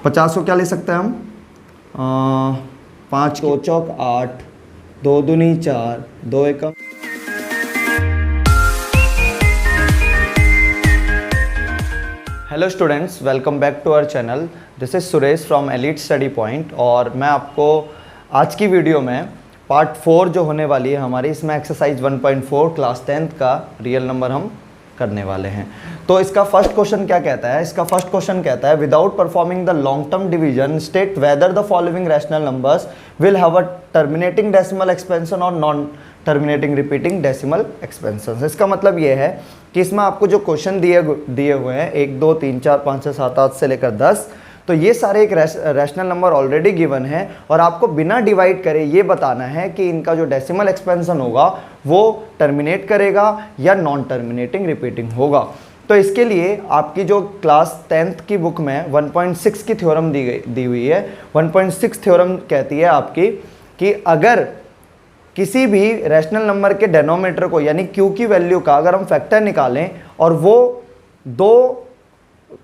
50 को क्या ले सकते हैं हम, 5 2 चौक 8, 2 दूनी 4, 2 एकम। Hello students, welcome back to our channel. This is Suresh from elite study point. और मैं आपको आज की वीडियो में पार्ट 4 जो होने वाली है हमारी, इसमें एक्सरसाइज 1.4 क्लास 10th का रियल नंबर हम करने वाले हैं। तो इसका फर्स्ट क्वेश्चन क्या कहता है? इसका फर्स्ट क्वेश्चन कहता है without performing the long term division state whether the following rational numbers will have a terminating decimal expansion और non terminating repeating decimal expansion. इसका मतलब ये है कि इसमें आपको जो क्वेश्चन दिए हुए हैं 1 2 3 4 5 6 7 8 से लेकर 10, तो ये सारे एक रैशनल नंबर ऑलरेडी गिवन है और आपको बिना डिवाइड करे ये बताना है कि इनका जो डेसिमल एक्सपेंशन होगा वो टर्मिनेट करेगा या नॉन टर्मिनेटिंग रिपीटिंग होगा। तो इसके लिए आपकी जो क्लास 10th की बुक में 1.6 की थ्योरम दी हुई है। 1.6 थ्योरम कहती है आपकी कि अगर किसी भी रैशनल नंबर के डेनोमिनेटर को यानी q की वैल्यू का अगर हम फैक्टर निकालें और वो 2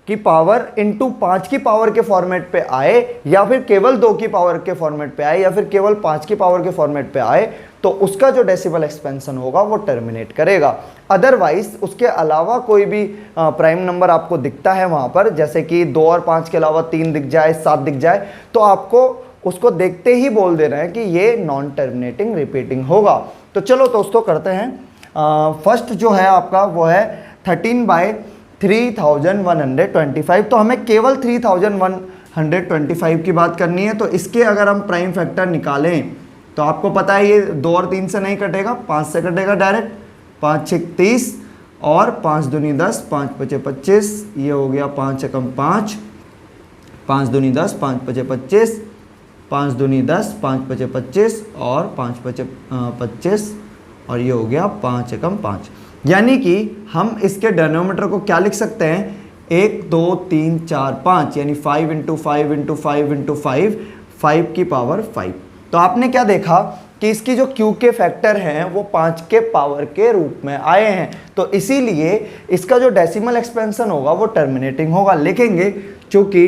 की पावर इंटू 5 की पावर के फॉर्मेट पे आए या फिर केवल 2 की पावर के फॉर्मेट पे आए या फिर केवल 5 की पावर के फॉर्मेट पे आए, तो उसका जो डेसिमल एक्सपेंशन होगा वो टर्मिनेट करेगा। अदरवाइज उसके अलावा कोई भी प्राइम नंबर आपको दिखता है वहाँ पर, जैसे कि 2 और 5 के अलावा 3 दिख जाए, 7 दिख जाए, तो आपको उसको देखते ही बोल देना है कि ये नॉन टर्मिनेटिंग रिपीटिंग होगा। तो चलो दोस्तों करते हैं। फर्स्ट जो है आपका वो है 13/3125। तो हमें केवल 3125 की बात करनी है। तो इसके अगर हम प्राइम फैक्टर निकालें तो आपको पता है ये 2 और 3 से नहीं कटेगा, 5 से कटेगा डायरेक्ट। 5 6 30 और 5 दूनी 10, 5 5 25, ये हो गया 5 एकम 5, 5 दूनी 10, 5 5 25, 5 दूनी 10, 5 5 25 और 5 5 25 और ये हो गया 5 एकम 5। यानी कि हम इसके डिनोमिनेटर को क्या लिख सकते हैं? 1 2 3 4 5, यानी 5 इंटू 5 इंटू 5 इंटू 5, 5 की पावर 5। तो आपने क्या देखा कि इसकी जो q के फैक्टर हैं वो 5 के पावर के रूप में आए हैं। तो इसीलिए इसका जो डेसिमल एक्सपेंशन होगा वो टर्मिनेटिंग होगा। लिखेंगे चूंकि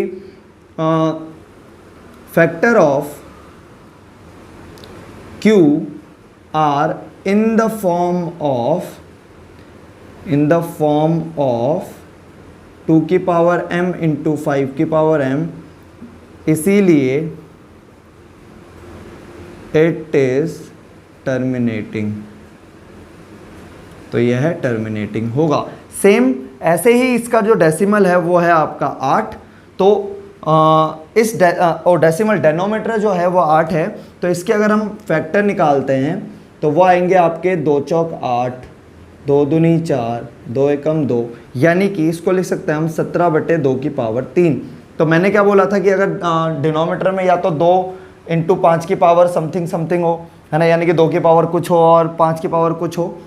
factor of q are in the form of 2 की पावर m इंटू 5 की पावर m, इसीलिए इट इज टर्मिनेटिंग। तो यह है टर्मिनेटिंग होगा। सेम ऐसे ही इसका जो डेसिमल है वो है आपका 8। तो इस डेसिमल डेनोमीटर जो है वो 8 है। तो इसके अगर हम फैक्टर निकालते हैं तो वो आएंगे आपके 2 चौक 8, 2 दूनी 4, 2 एकम 2, यानी कि इसको लिख सकते हैं हम 17/2 की पावर 3। तो मैंने क्या बोला था कि अगर डिनोमीटर में या तो 2 इंटू 5 की पावर समथिंग समथिंग हो, है ना, यानी कि 2 की पावर कुछ हो और 5 की पावर कुछ हो,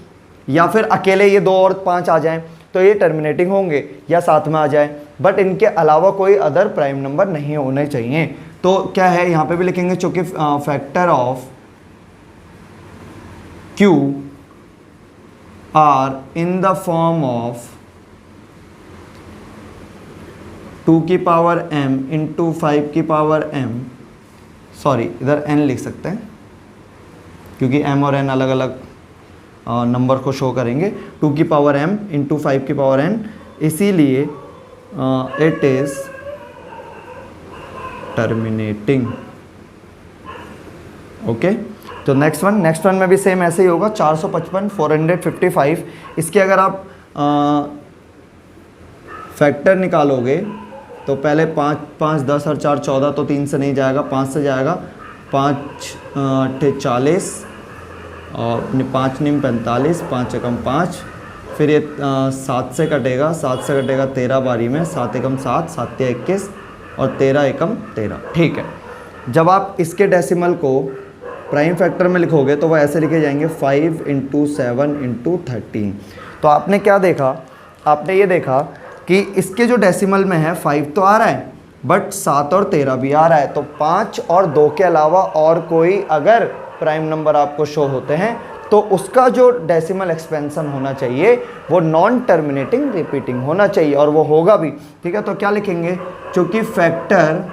या फिर अकेले ये 2 और 5 आ जाएं तो ये टर्मिनेटिंग होंगे या साथ में आ जाए, बट इनके अलावा कोई अदर प्राइम नंबर नहीं होने चाहिए। तो क्या है यहाँ पे भी लिखेंगे चूंकि factor of q are in the form of 2 की पावर m इंटू 5 की पावर m, सॉरी इधर n लिख सकते हैं क्योंकि m और n अलग अलग नंबर को शो करेंगे। 2 की पावर m इंटू 5 की पावर n, इसीलिए इट इज टर्मिनेटिंग। ओके, तो नेक्स्ट वन में भी सेम ऐसे ही होगा। 455 455। इसके अगर आप फैक्टर निकालोगे तो पहले 5 5 10 और 4 14, तो 3 से नहीं जाएगा, 5 से जाएगा। 5 8 40 और 5 9 45, 5 एकम 5, फिर ये 7 से कटेगा, 7 से कटेगा 13 बारी में, 7 एकम 7, 7 21 और 13 एकम 13। ठीक है, जब आप इसके डेसिमल को प्राइम फैक्टर में लिखोगे तो वो ऐसे लिखे जाएंगे 5 इंटू 7 इंटू 13। तो आपने क्या देखा? आपने ये देखा कि इसके जो डेसिमल में है 5 तो आ रहा है, बट 7 और 13 भी आ रहा है। तो 5 और 2 के अलावा और कोई अगर प्राइम नंबर आपको शो होते हैं तो उसका जो डेसिमल एक्सपेंशन होना चाहिए वो नॉन टर्मिनेटिंग रिपीटिंग होना चाहिए, और वो होगा भी। ठीक है, तो क्या लिखेंगे, चूंकि factor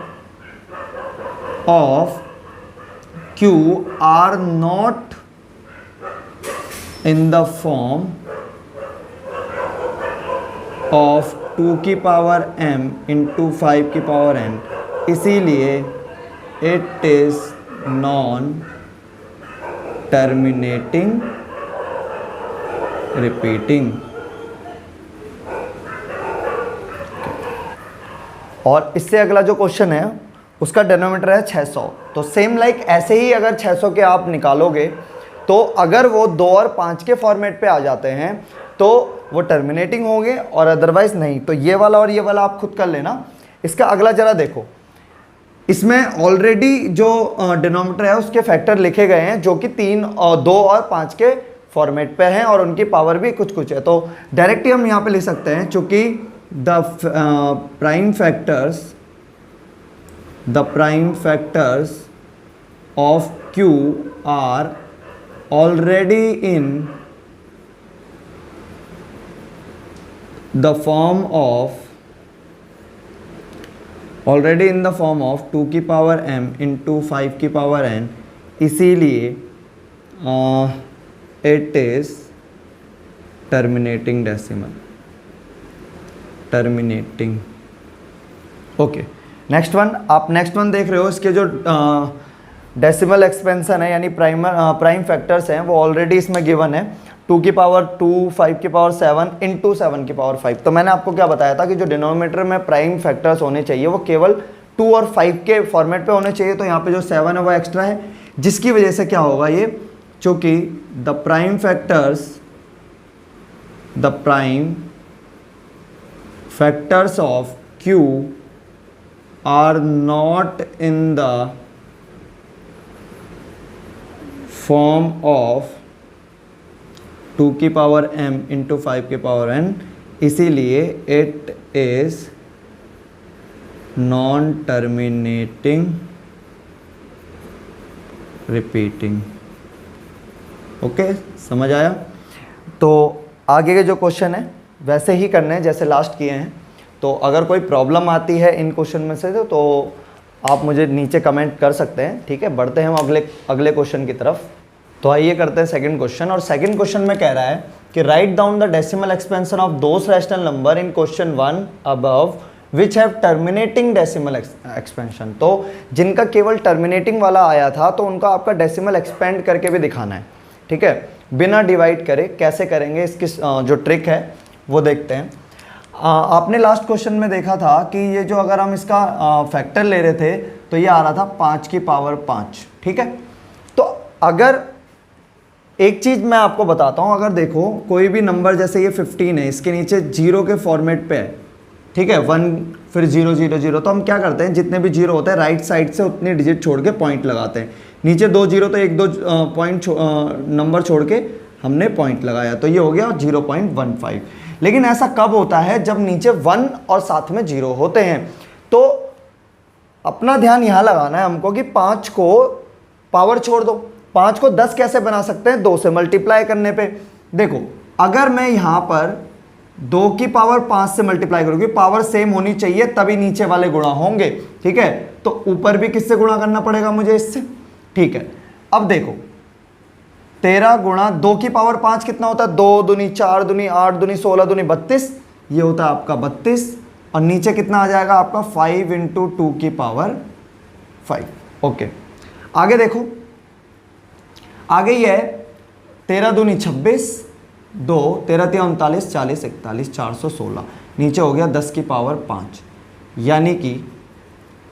of Q are not in the form of 2 की पावर m इंटू 5 की पावर n, इसीलिए it is non terminating repeating. और इससे अगला जो क्वेश्चन है उसका डिनोमिनेटर है 600। तो सेम लाइक ऐसे ही अगर 600 के आप निकालोगे तो अगर वो 2 और 5 के फॉर्मेट पे आ जाते हैं तो वो टर्मिनेटिंग होंगे, और अदरवाइज नहीं। तो ये वाला और ये वाला आप खुद कर लेना। इसका अगला जरा देखो, इसमें ऑलरेडी जो डिनोमिनेटर है उसके फैक्टर लिखे गए हैं जो कि 3 और 2 और 5 के फॉर्मेट पे हैं, और उनकी पावर भी कुछ कुछ है। तो डायरेक्टली हम यहाँ पे लिख सकते हैं, चूँकि the prime factors of Q are already in the form of 2 की पावर m इंटू 5 की पावर n, इसीलिए it is terminating terminating. Okay, next one. आप नेक्स्ट वन देख रहे हो, इसके जो डेसिमल एक्सपेंशन है यानी प्राइम फैक्टर्स हैं वो ऑलरेडी इसमें गिवन है, 2 की पावर 2, 5 की पावर 7 इंटू 7 की पावर 5। तो मैंने आपको क्या बताया था कि जो डिनोमिनेटर में प्राइम फैक्टर्स होने चाहिए वो केवल 2 और 5 के फॉर्मेट पे होने चाहिए। तो यहाँ पे जो 7 है वो एक्स्ट्रा है, जिसकी वजह से क्या होगा, ये चूँकि the prime factors of Q are not in the form of 2 की पावर m इंटू 5 की पावर n, इसीलिए it is non terminating repeating. Okay, समझ आया? तो आगे के जो क्वेश्चन है वैसे ही करने हैं जैसे लास्ट किए हैं। तो अगर कोई प्रॉब्लम आती है इन क्वेश्चन में से तो आप मुझे नीचे कमेंट कर सकते हैं। ठीक है, बढ़ते हैं हम अगले क्वेश्चन की तरफ। तो आइए करते हैं सेकंड क्वेश्चन। और सेकंड क्वेश्चन में कह रहा है कि write down the decimal expansion of those rational number in question 1 above which have terminating decimal expansion. तो जिनका केवल टर्मिनेटिंग वाला आया था तो उनका आपका डेसिमल एक्सपेंड करके भी दिखाना है। ठीक है, बिना डिवाइड करे। कैसे करेंगे इसकी जो ट्रिक है वो देखते हैं। आपने लास्ट क्वेश्चन में देखा था कि ये जो अगर हम इसका फैक्टर ले रहे थे तो ये आ रहा था 5 की पावर 5। ठीक है, तो अगर एक चीज़ मैं आपको बताता हूँ, अगर देखो कोई भी नंबर जैसे ये 15 है, इसके नीचे 0 के फॉर्मेट पे है। ठीक है, 1 फिर 0 0 0, तो हम क्या करते हैं, जितने भी 0 होते हैं राइट साइड से उतनी डिजिट छोड़ के पॉइंट लगाते हैं। नीचे 2 0 तो 1 2 पॉइंट नंबर छोड़ के हमने पॉइंट लगाया, तो ये हो गया 0.15। लेकिन ऐसा कब होता है, जब नीचे 1 और साथ में 0 होते हैं। तो अपना ध्यान यहाँ लगाना है हमको कि 5 को पावर छोड़ दो। 5 को 10 कैसे बना सकते हैं, 2 से मल्टीप्लाई करने पे। देखो अगर मैं यहाँ पर 2 की पावर 5 से मल्टीप्लाई करूँगी, पावर सेम होनी चाहिए तभी नीचे वाले गुणा होंगे। ठीक है, तो ऊपर भी किससे गुणा करना पड़ेगा मुझे, इससे। ठीक है, अब देखो 13 गुणा 2 की पावर 5 कितना होता है, 2 दूनी 4 दूनी 8 दूनी 16 दूनी 32, ये होता है आपका 32। और नीचे कितना आ जाएगा आपका 5 इंटू 2 की पावर 5। ओके, आगे देखो, आगे ये है 13 दूनी 26, 2 13 3 39 40 41 416, नीचे हो गया 10 की पावर 5, यानी कि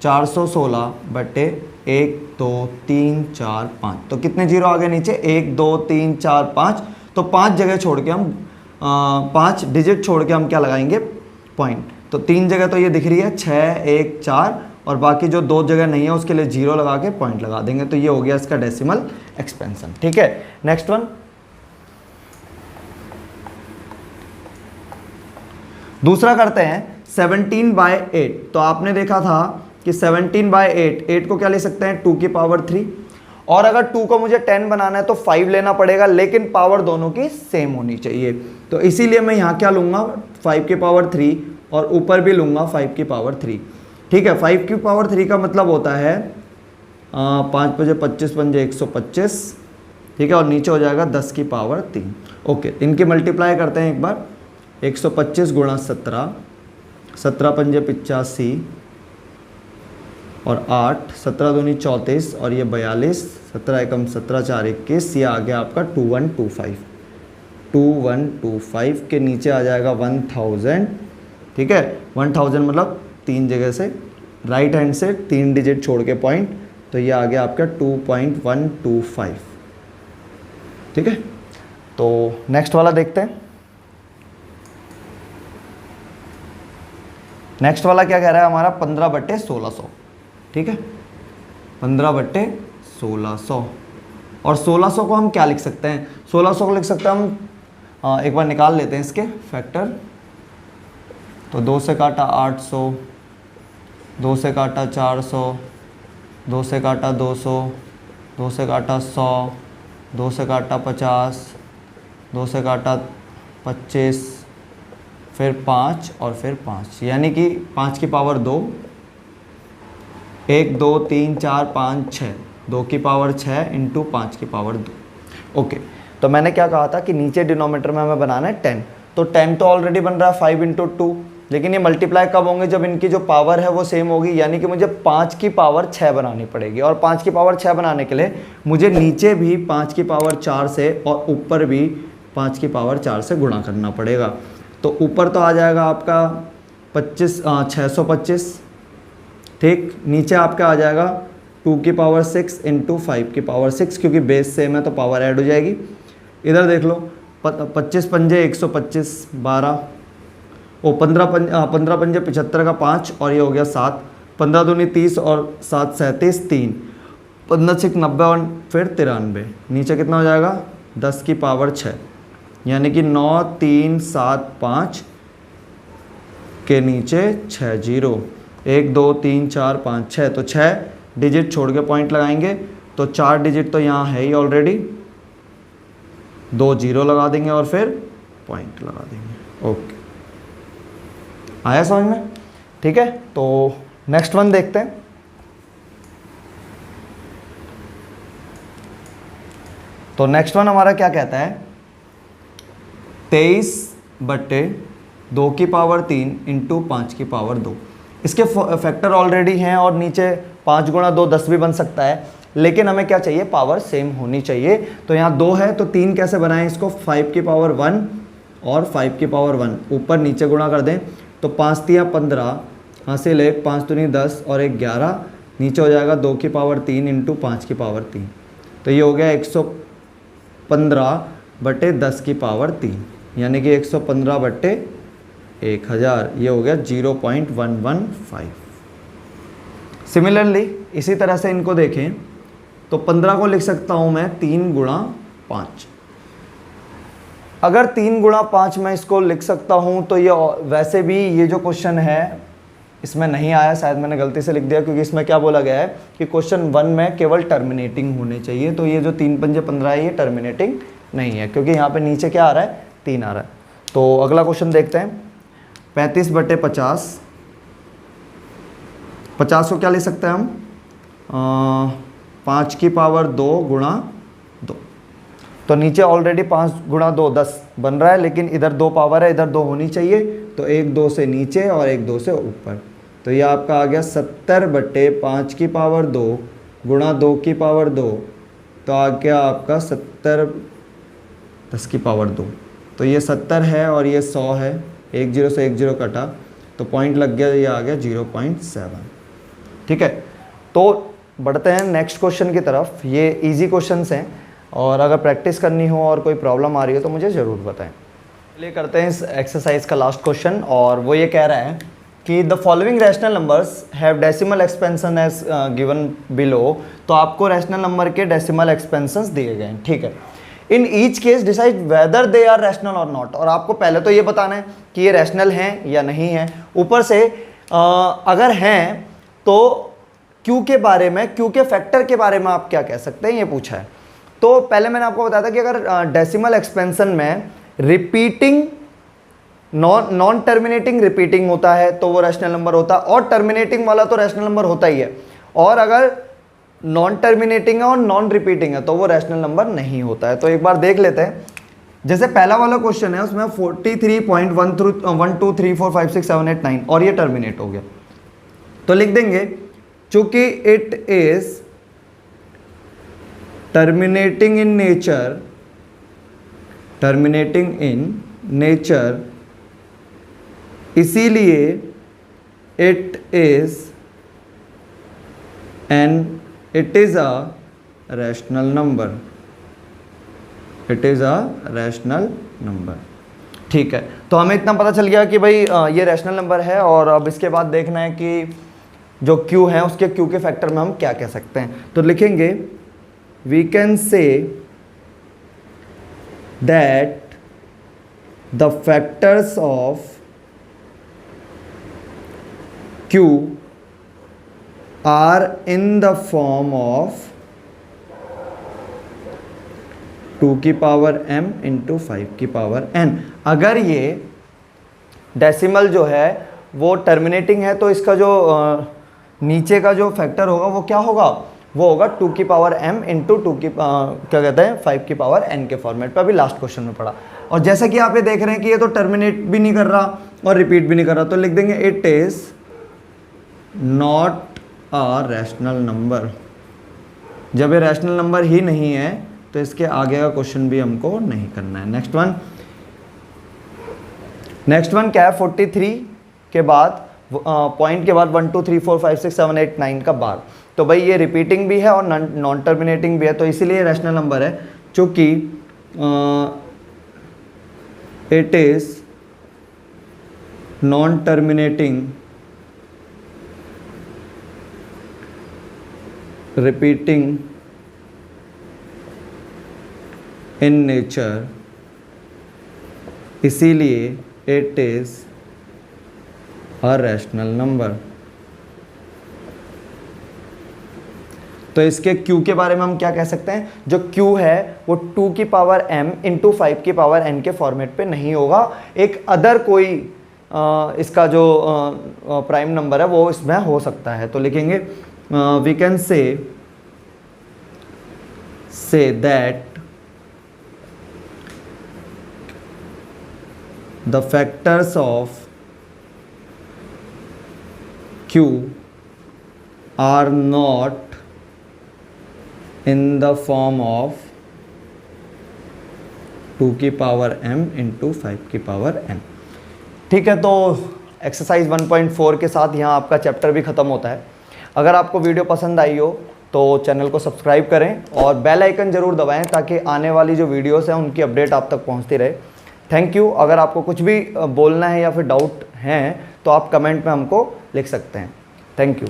416 बटे 1 2 3 4 5। तो कितने जीरो आ गए नीचे, 1 2 3 4 5। तो 5 जगह छोड़ के हम 5 डिजिट छोड़ के हम क्या लगाएंगे, पॉइंट। तो 3 जगह तो ये दिख रही है 6 1 4, और बाकी जो 2 जगह नहीं है उसके लिए 0 लगा के पॉइंट लगा देंगे। तो ये हो गया इसका डेसिमल एक्सपेंशन। ठीक है, नेक्स्ट वन। दूसरा करते हैं 17/8। तो आपने देखा था कि 17/8 को क्या ले सकते हैं, 2 की पावर 3। और अगर 2 को मुझे 10 बनाना है तो 5 लेना पड़ेगा, लेकिन पावर दोनों की सेम होनी चाहिए। तो इसीलिए मैं यहाँ क्या लूँगा, 5 की पावर 3 और ऊपर भी लूँगा 5 की पावर 3। ठीक है, 5 की पावर 3 का मतलब होता है 5 बजे 25 पंजे 125। ठीक है, और नीचे हो जाएगा 10 की पावर 3। ओके, इनकी मल्टीप्लाई करते हैं एक बार। 125 गुणा 17, 17 पंजे 85 और 8, 17 दूनी 34 और ये 42, 17 एकम 17 4 21, ये आ गया आपका 2125। 2125 के नीचे आ जाएगा 1000। ठीक है, 1000 मतलब 3 जगह से राइट हैंड से 3 डिजिट छोड़ के पॉइंट, तो ये आ गया आपका 2.125। ठीक है, तो नेक्स्ट वाला देखते हैं। नेक्स्ट वाला क्या कह रहा है हमारा, 15/1600। ठीक है, 15/1600। और 1600 को हम क्या लिख सकते हैं, 1600 को लिख सकते हैं हम एक बार निकाल लेते हैं इसके फैक्टर। तो 2 से काटा 800, 2 से काटा 400, 2 से काटा 200, 2 से काटा 100, 2 से काटा 50, 2 से काटा 25, फिर 5 और फिर 5, यानी कि 5 की पावर 2, 1 2 3 4 5 6, 2 की पावर 6 इंटू 5 की पावर 2। ओके, तो मैंने क्या कहा था कि नीचे डिनोमीटर में हमें बनाना है 10, तो 10 तो ऑलरेडी बन रहा है 5 इंटू 2, लेकिन ये मल्टीप्लाई कब होंगे, जब इनकी जो पावर है वो सेम होगी, यानी कि मुझे 5 की पावर 6 बनानी पड़ेगी। और 5 की पावर 6 बनाने के लिए मुझे नीचे भी 5 की पावर 4 से और ऊपर भी 5 की पावर 4 से गुणा करना पड़ेगा। तो ऊपर तो आ जाएगा आपका 625। ठीक, नीचे आपका आ जाएगा 2 की पावर 6 इंटू 5 की पावर 6, क्योंकि बेस सेम है तो पावर ऐड हो जाएगी। इधर देख लो, 25 पंजे 125, 12 ओ 15 पंजे 75 का 5 और ये हो गया 7, 15 दूनी 30 और 7 37 3, 15 6 90 और फिर 93। नीचे कितना हो जाएगा, 10 की पावर 6, यानी कि 9 3 7 5 के नीचे 6 0, 1 2 3 4 5 6, तो 6 डिजिट छोड़ के पॉइंट लगाएंगे, तो 4 डिजिट तो यहाँ है ही ऑलरेडी, 2 0 लगा देंगे और फिर पॉइंट लगा देंगे। ओके, आया समझ में? ठीक है, तो नेक्स्ट वन देखते हैं। तो नेक्स्ट वन हमारा क्या कहता है, 23/2 की पावर 3 इंटू 5 की पावर 2। इसके फैक्टर ऑलरेडी हैं और नीचे 5 गुणा 2 10 भी बन सकता है, लेकिन हमें क्या चाहिए, पावर सेम होनी चाहिए। तो यहाँ 2 है तो 3 कैसे बनाएं इसको, 5 की पावर 1 और 5 की पावर 1 ऊपर नीचे गुणा कर दें, तो 5 3 15, हासिल 1 5 दूनी 10 और 1 11, नीचे हो जाएगा 2 की पावर 3 इंटू 5 की पावर 3, तो ये हो गया 115/10 की पावर 3, यानी कि 115/1000, ये हो गया 0.115। सिमिलरली इसी तरह से इनको देखें तो 15 को लिख सकता हूँ मैं 3 गुणा 5। अगर 3 गुणा 5 मैं इसको लिख सकता हूँ तो ये वैसे भी ये जो क्वेश्चन है इसमें नहीं आया, शायद मैंने गलती से लिख दिया, क्योंकि इसमें क्या बोला गया है कि क्वेश्चन 1 में केवल टर्मिनेटिंग होने चाहिए। तो ये जो 3 पंजे 15 है ये टर्मिनेटिंग नहीं है, क्योंकि यहाँ पे नीचे क्या आ रहा है, 3 आ रहा है। तो अगला क्वेश्चन देखते हैं, 35/50। 50 को क्या ले सकते हैं हम, 5 की पावर 2 गुणा 2। तो नीचे ऑलरेडी 5 गुणा 2 10 बन रहा है, लेकिन इधर 2 पावर है, इधर 2 होनी चाहिए, तो 1 2 से नीचे और 1 2 से ऊपर। तो ये आपका आ गया 70/5 की पावर 2 गुणा 2 की पावर 2, तो आ गया आपका 70/10 की पावर 2। तो ये 70 है और ये 100 है, 1 0 से 1 0 कटा, तो पॉइंट लग गया, ये आ गया 0.7। ठीक है, तो बढ़ते हैं नेक्स्ट क्वेश्चन की तरफ। ये इजी क्वेश्चंस हैं और अगर प्रैक्टिस करनी हो और कोई प्रॉब्लम आ रही हो तो मुझे ज़रूर बताएं। चलिए करते हैं इस एक्सरसाइज का लास्ट क्वेश्चन, और वो ये कह रहा है कि the following rational numbers have decimal expansion as given below. तो आपको रैशनल नंबर के डेसिमल एक्सपेंशंस दिए गए हैं। ठीक है, in each case decide whether they are rational और नॉट। और आपको पहले तो ये बताना है कि ये रैशनल हैं या नहीं है। ऊपर से अगर हैं तो क्यू के बारे में, क्यू के फैक्टर के बारे में आप क्या कह सकते हैं, ये पूछा है। तो पहले मैंने आपको बताया था कि अगर डेसिमल एक्सपेंशन में रिपीटिंग नॉन टर्मिनेटिंग रिपीटिंग होता है तो वो रैशनल नंबर होता है, और टर्मिनेटिंग वाला तो रैशनल नंबर होता ही है, और अगर नॉन टर्मिनेटिंग है और नॉन रिपीटिंग है तो वो रैशनल नंबर नहीं होता है। तो एक बार देख लेते हैं। जैसे पहला वाला क्वेश्चन है उसमें 43.123456789 और ये टर्मिनेट हो गया, तो लिख देंगे चूंकि it is terminating in nature, इसीलिए it is a rational number, ठीक है। तो हमें इतना पता चल गया कि भाई ये रैशनल नंबर है, और अब इसके बाद देखना है कि जो q है उसके q के फैक्टर में हम क्या कह सकते हैं। तो लिखेंगे we can say that the factors of q are in the form of 2 की पावर m इंटू 5 की पावर n। अगर ये डेसिमल जो है वो टर्मिनेटिंग है तो इसका जो नीचे का जो फैक्टर होगा वो क्या होगा, वो होगा 2 की पावर m इंटू 2 की क्या कहते हैं 5 की पावर n के फॉर्मेट पे, अभी लास्ट क्वेश्चन में पढ़ा। और जैसा कि आप ये देख रहे हैं कि ये तो टर्मिनेट भी नहीं कर रहा और रिपीट भी नहीं कर रहा, तो लिख देंगे it is not a rational number. जब ये रैशनल नंबर ही नहीं है तो इसके आगे का क्वेश्चन भी हमको नहीं करना है। नेक्स्ट वन क्या है, 43 के बाद पॉइंट के बाद 1 2 3 4 5 6 7 8 9 का बार। तो भाई ये रिपीटिंग भी है और नॉन टर्मिनेटिंग भी है, तो इसीलिए रैशनल नंबर है, चूँकि it is non terminating repeating in nature, इसीलिए it is a rational number. तो इसके q के बारे में हम क्या कह सकते हैं, जो q है वो 2 की पावर m इंटू 5 की पावर n के फॉर्मेट पे नहीं होगा, एक अदर कोई इसका जो प्राइम नंबर है वो इसमें हो सकता है। तो लिखेंगे we can say that the factors of q are not in the form of 2 की पावर m इंटू 5 की पावर n। ठीक है, तो एक्सरसाइज 1.4 के साथ यहाँ आपका चैप्टर भी ख़त्म होता है। अगर आपको वीडियो पसंद आई हो तो चैनल को सब्सक्राइब करें और बेल आइकन ज़रूर दबाएं ताकि आने वाली जो वीडियोस हैं उनकी अपडेट आप तक पहुँचती रहे। Thank you. अगर आपको कुछ भी बोलना है या फिर डाउट हैं तो आप कमेंट में हमको लिख सकते हैं। Thank you.